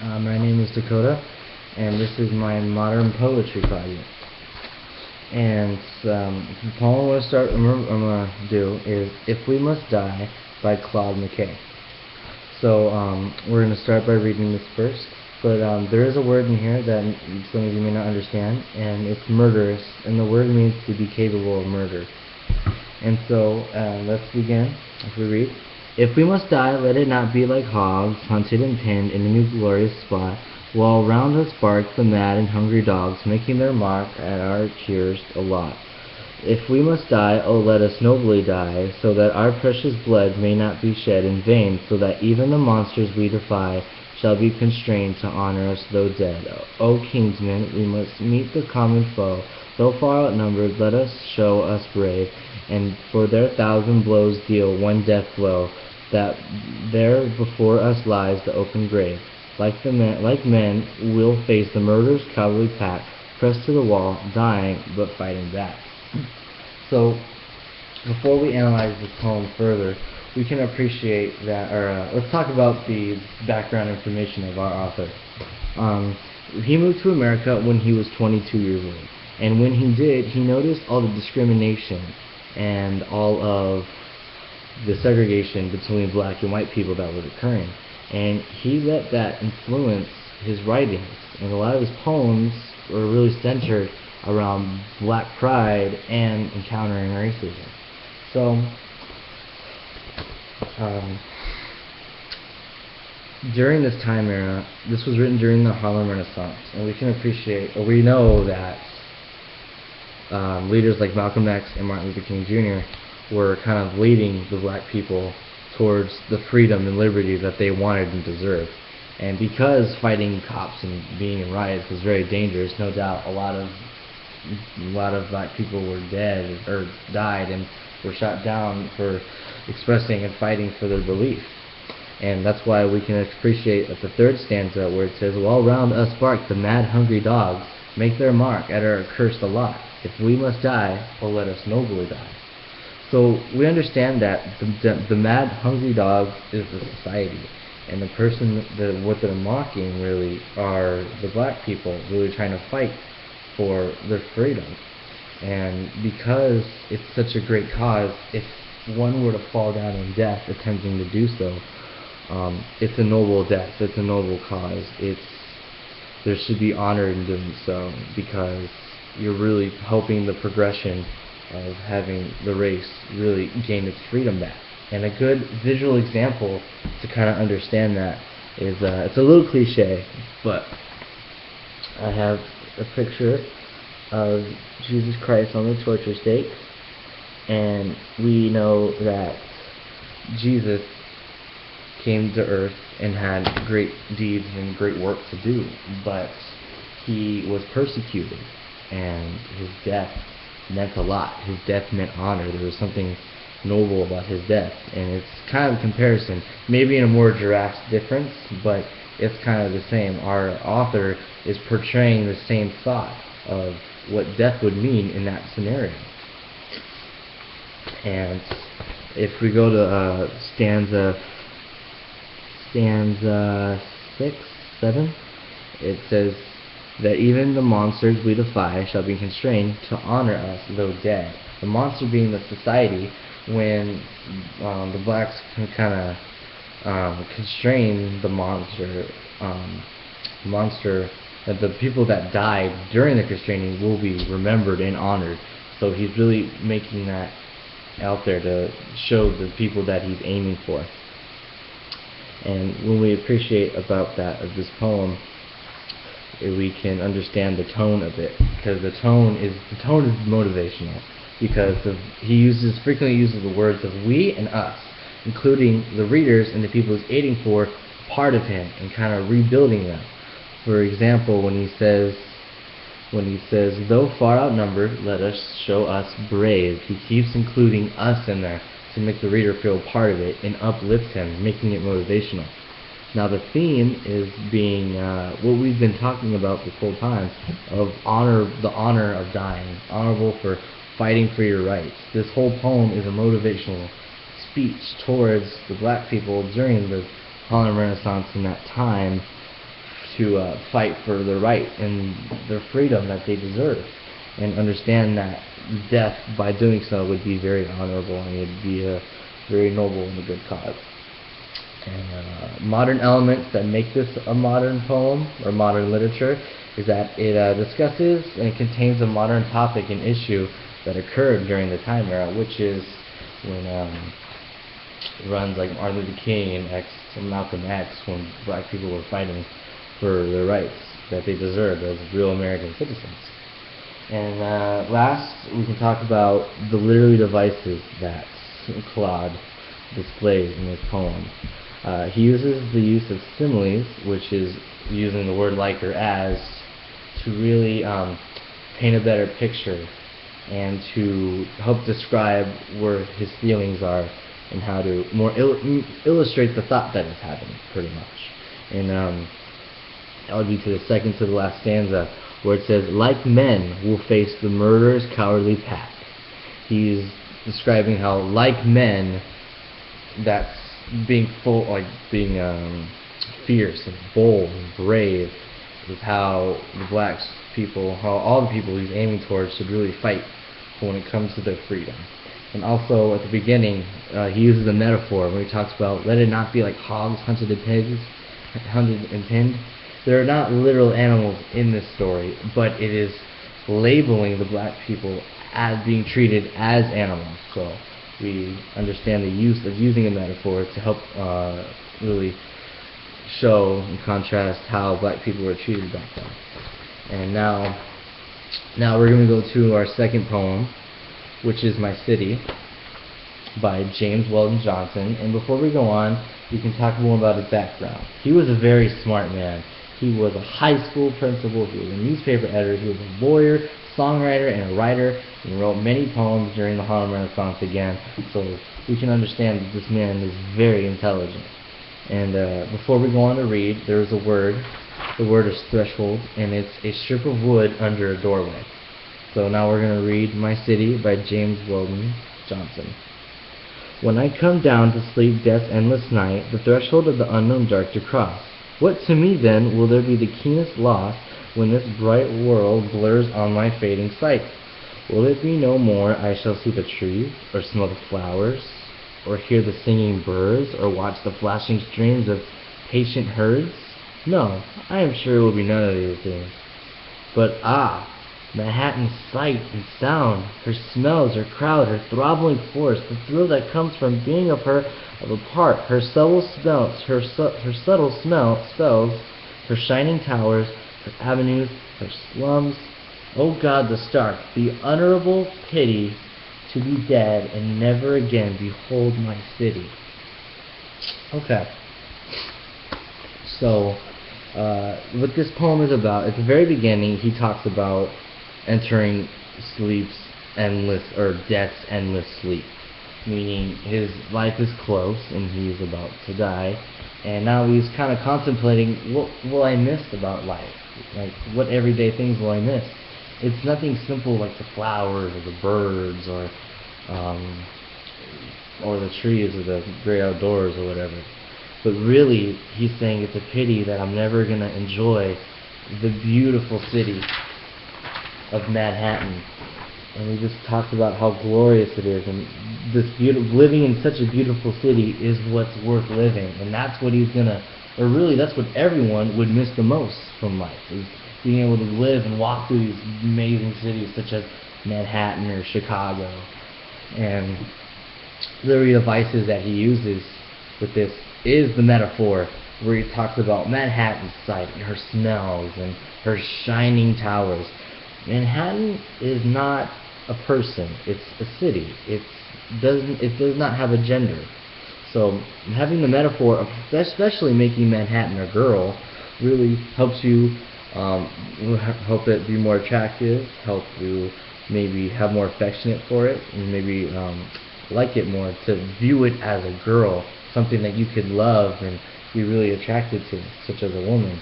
My name is Dakota, and this is my modern poetry project. And the poem I'm going to do is If We Must Die by Claude McKay. So we're going to start by reading this first, but there is a word in here that some of you may not understand, and it's murderous, and the word means to be capable of murder. And so let's begin. If we read, If we must die, let it not be like hogs, hunted and pinned in a new glorious spot, while round us bark the mad and hungry dogs, making their mark at our cheers a lot. If we must die, oh let us nobly die, so that our precious blood may not be shed in vain, so that even the monsters we defy shall be constrained to honor us though dead. O kingsmen, we must meet the common foe, though far outnumbered, let us show us brave, and for their 1,000 blows deal one death blow, that there before us lies the open grave. Like men, we'll face the murderous cavalry pack, pressed to the wall, dying but fighting back. So, before we analyze this poem further, we can appreciate that, let's talk about the background information of our author. He moved to America when he was 22 years old, and when he did, he noticed all the discrimination and all of the segregation between black and white people that was occurring. And he let that influence his writings, and a lot of his poems were really centered around black pride and encountering racism. So, during this time era, this was written during the Harlem Renaissance, and we can appreciate, or we know that leaders like Malcolm X and Martin Luther King Jr. were kind of leading the black people towards the freedom and liberty that they wanted and deserved. And because fighting cops and being in riots was very dangerous, no doubt a lot of black people were dead or died and were shot down for expressing and fighting for their belief. And that's why we can appreciate at the third stanza where it says, While round us bark the mad hungry dogs, make their mark at our accursed lot. If we must die, oh let us nobly die. So we understand that the mad hungry dog is the society, and the person what they're mocking really are the black people really trying to fight for their freedom. And because it's such a great cause, if one were to fall down in death attempting to do so, it's a noble death, it's a noble cause. There should be honor in doing so, because you're really helping the progression of having the race really gain its freedom back. And a good visual example to kind of understand that is, it's a little cliche, but I have a picture of Jesus Christ on the torture stake, and we know that Jesus came to earth and had great deeds and great work to do, but he was persecuted, and his death meant a lot. His death meant honor. There was something noble about his death, and it's kind of a comparison, maybe in a more drastic difference, but it's kind of the same. Our author is portraying the same thought of what death would mean in that scenario. And if we go to stanza 6, 7, it says that even the monsters we defy shall be constrained to honor us though dead. The monster being the society, when the blacks can kind of constrain the monster, that the people that died during the constraining will be remembered and honored. So he's really making that out there to show the people that he's aiming for. And when we appreciate about that of this poem, we can understand the tone of it, because the tone is motivational, because he frequently uses the words of we and us, including the readers and the people he's aiding for, part of him, and kind of rebuilding them. For example, when he says, though far outnumbered, let us show us brave. He keeps including us in there to make the reader feel part of it and uplift him, making it motivational. Now the theme is being what we've been talking about this whole time, of honor, the honor of dying, honorable for fighting for your rights. This whole poem is a motivational speech towards the black people during the Harlem Renaissance in that time, to fight for their right and their freedom that they deserve, and understand that death by doing so would be very honorable and it would be a very noble and a good cause. And modern elements that make this a modern poem or modern literature is that it discusses and contains a modern topic and issue that occurred during the time era, which is when runs like Martin Luther King and Malcolm X, when black people were fighting for their rights that they deserved as real American citizens. And last, we can talk about the literary devices that Claude displays in his poem. He uses the use of similes, which is using the word like or as, to really paint a better picture and to help describe where his feelings are and how to more illustrate the thought that he's having, pretty much. And that would be to the second to the last stanza, where it says, like men will face the murderer's cowardly pack. He's describing how, like men, that's being full, like being fierce and bold and brave, is how the black people, how all the people he's aiming towards should really fight for when it comes to their freedom. And also at the beginning, he uses a metaphor when he talks about, let it not be like hogs hunted and pinned. There are not literal animals in this story, but it is labeling the black people as being treated as animals. So we understand the use of using a metaphor to help really show and contrast how black people were treated back then. And now we're going to go to our second poem, which is My City, by James Weldon Johnson. And before we go on, we can talk more about his background. He was a very smart man. He was a high school principal, he was a newspaper editor, he was a lawyer, songwriter, and a writer, and wrote many poems during the Harlem Renaissance again. So we can understand that this man is very intelligent. And before we go on to read, there is a word. The word is threshold, and it's a strip of wood under a doorway. So now we're going to read My City by James Weldon Johnson. When I come down to sleep death's endless night, the threshold of the unknown dark to cross, what to me then will there be the keenest loss when this bright world blurs on my fading sight? Will it be no more I shall see the trees, or smell the flowers, or hear the singing birds, or watch the flashing streams of patient herds? No, I am sure it will be none of these things. But Manhattan's sight and sound, her smells, her crowd, her throbbing force, the thrill that comes from being of a part, her subtle smells, her subtle spells, her shining towers, her avenues, her slums. Oh God, the stark, the unutterable pity to be dead and never again behold my city. Okay. So, what this poem is about, at the very beginning, he talks about entering sleep's endless, or death's endless sleep, meaning his life is close and he's about to die, and now he's kind of contemplating, what will I miss about life? Like, what everyday things will I miss? It's nothing simple like the flowers or the birds or the trees or the great outdoors or whatever. But really, he's saying it's a pity that I'm never going to enjoy the beautiful city of Manhattan. And we just talked about how glorious it is, and this living in such a beautiful city is what's worth living. And that's what he's going to, or really that's what everyone would miss the most from life, is being able to live and walk through these amazing cities such as Manhattan or Chicago. And the devices that he uses with this is the metaphor where he talks about Manhattan's sight and her smells and her shining towers. Manhattan is not a person, it's a city. It does not have a gender. So having the metaphor of especially making Manhattan a girl really helps you help it be more attractive, help you maybe have more affectionate for it, and maybe like it more, to view it as a girl, something that you could love and be really attracted to, such as a woman.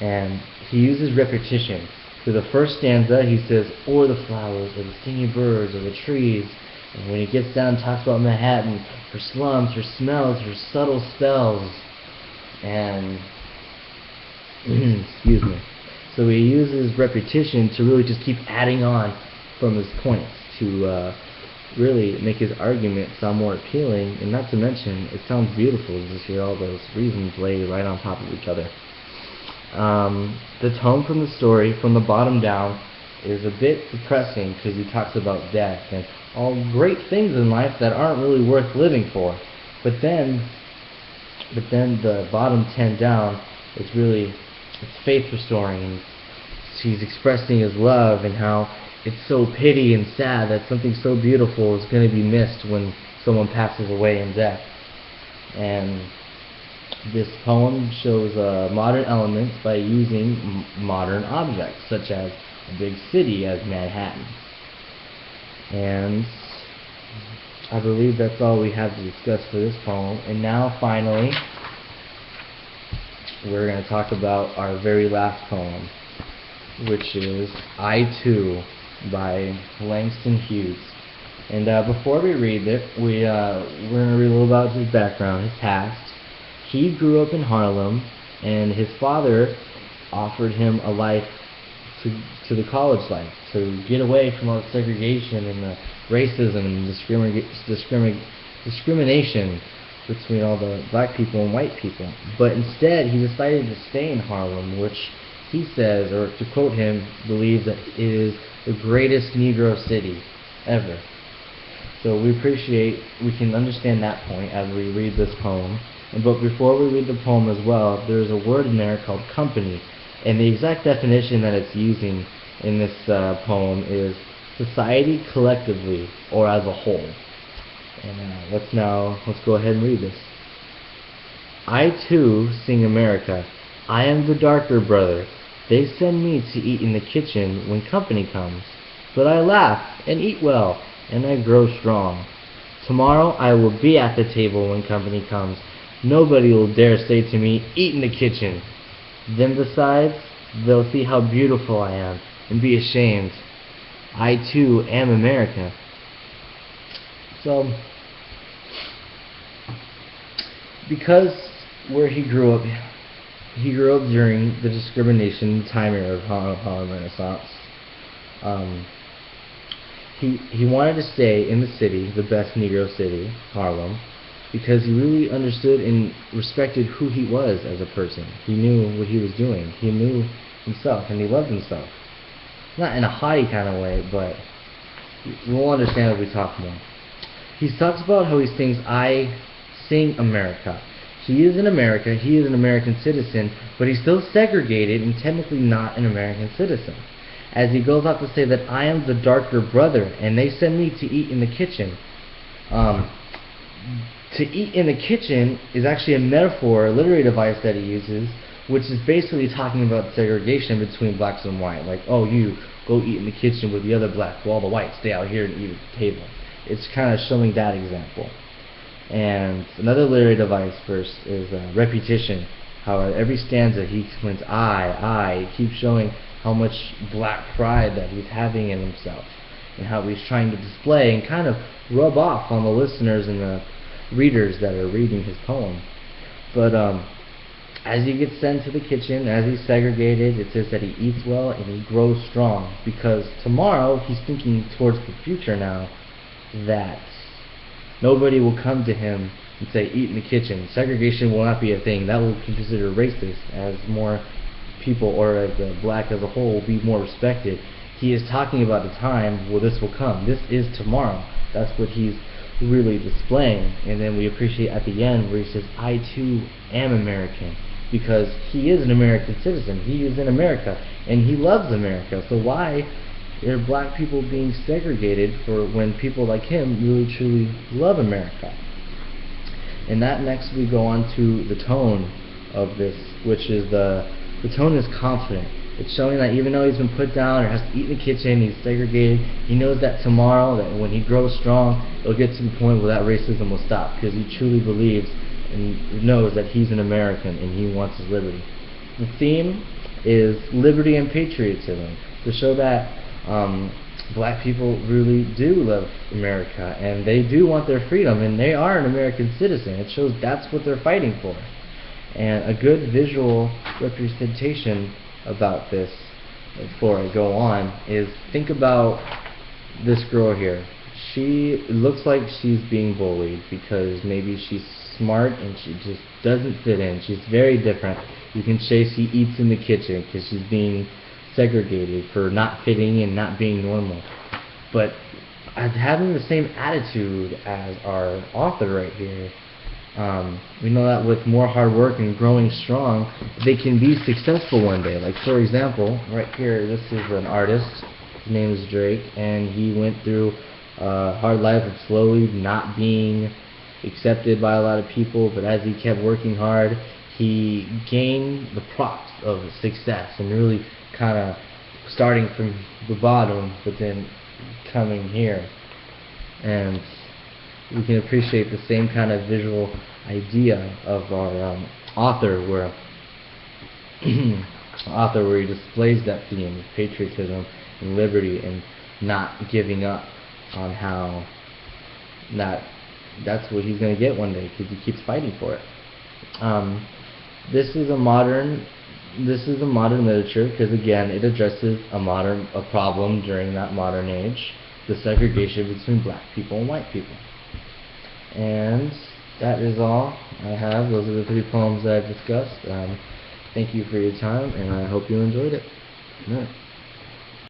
And he uses repetition. For the first stanza, he says, or the flowers, or the singing birds, or the trees. And when he gets down and talks about Manhattan, her slums, her smells, her subtle spells. And Excuse me. So he uses repetition to really just keep adding on from his points to really make his argument sound more appealing, and not to mention, it sounds beautiful to just hear all those reasons laid right on top of each other. The tone from the story, from the bottom down, is a bit depressing because he talks about death and all great things in life that aren't really worth living for. But then the bottom 10 down, it's faith restoring, and he's expressing his love and how it's so pity and sad that something so beautiful is going to be missed when someone passes away in death. And this poem shows modern elements by using modern objects, such as a big city as Manhattan. And I believe that's all we have to discuss for this poem. And now, finally, we're going to talk about our very last poem, which is I Too by Langston Hughes. And before we read it, we're going to read a little about his background, his past. He grew up in Harlem, and his father offered him a life to the college life, to get away from all the segregation and the racism and discrimination between all the black people and white people. But instead, he decided to stay in Harlem, which he says, or to quote him, believes that it is the greatest Negro city ever. So we can understand that point as we read this poem. But before we read the poem as well, there's a word in there called company. And the exact definition that it's using in this poem is society collectively or as a whole. And let's go ahead and read this. I too sing America. I am the darker brother. They send me to eat in the kitchen when company comes. But I laugh and eat well, and I grow strong. Tomorrow I will be at the table when company comes. Nobody will dare say to me, eat in the kitchen. Then besides, they'll see how beautiful I am and be ashamed. I too am America. So, because where he grew up during the discrimination time era of Harlem Renaissance. He wanted to stay in the city, the best Negro city, Harlem, because he really understood and respected who he was as a person. He knew what he was doing. He knew himself, and he loved himself. Not in a haughty kind of way, but we'll understand as we talk more. He talks about how he sings, I sing America. He is in America, he is an American citizen, but he's still segregated and technically not an American citizen. As he goes out to say that I am the darker brother, and they send me to eat in the kitchen. To eat in the kitchen is actually a metaphor, a literary device that he uses, which is basically talking about segregation between blacks and white. Like, oh, you go eat in the kitchen with the other blacks, while the whites stay out here and eat at the table. It's kind of showing that example. And another literary device verse is repetition. How at every stanza he explains I, he keeps showing how much black pride that he's having in himself, and how he's trying to display and kind of rub off on the listeners and the readers that are reading his poem. But as he gets sent to the kitchen, as he's segregated, it says that he eats well and he grows strong, because tomorrow he's thinking towards the future now, that nobody will come to him and say, eat in the kitchen. Segregation will not be a thing. That will be considered racist, as more people, or as the black as a whole, will be more respected. He is talking about a time where this will come. This is tomorrow. That's what he's really displaying. And then we appreciate at the end where he says, I too am American, because he is an American citizen. He is in America, and he loves America. So why are black people being segregated for when people like him really truly love America? And that next we go on to the tone of this, which is the tone is confident. It's showing that even though he's been put down or has to eat in the kitchen, he's segregated, he knows that tomorrow, that when he grows strong, it'll get to the point where that racism will stop, because he truly believes and knows that he's an American and he wants his liberty. The theme is liberty and patriotism, to show that black people really do love America, and they do want their freedom, and they are an American citizen. It shows that's what they're fighting for. And a good visual representation about this, before I go on, is think about this girl here. She looks like she's being bullied because maybe she's smart and she just doesn't fit in. She's very different. You can say she eats in the kitchen because she's being segregated for not fitting in, not being normal. But having the same attitude as our author right here, we know that with more hard work and growing strong, they can be successful one day. Like, for example, right here, this is an artist. His name is Drake, and he went through a hard life of slowly not being accepted by a lot of people, but as he kept working hard, he gained the props of success and really kind of starting from the bottom, but then coming here. And we can appreciate the same kind of visual idea of our author, where he displays that theme of patriotism and liberty and not giving up on how that's what he's going to get one day because he keeps fighting for it. This is a modern literature because, again, it addresses a problem during that modern age, the segregation between black people and white people. And that is all I have. Those are the 3 poems that I've discussed. Thank you for your time, and I hope you enjoyed it. Good night.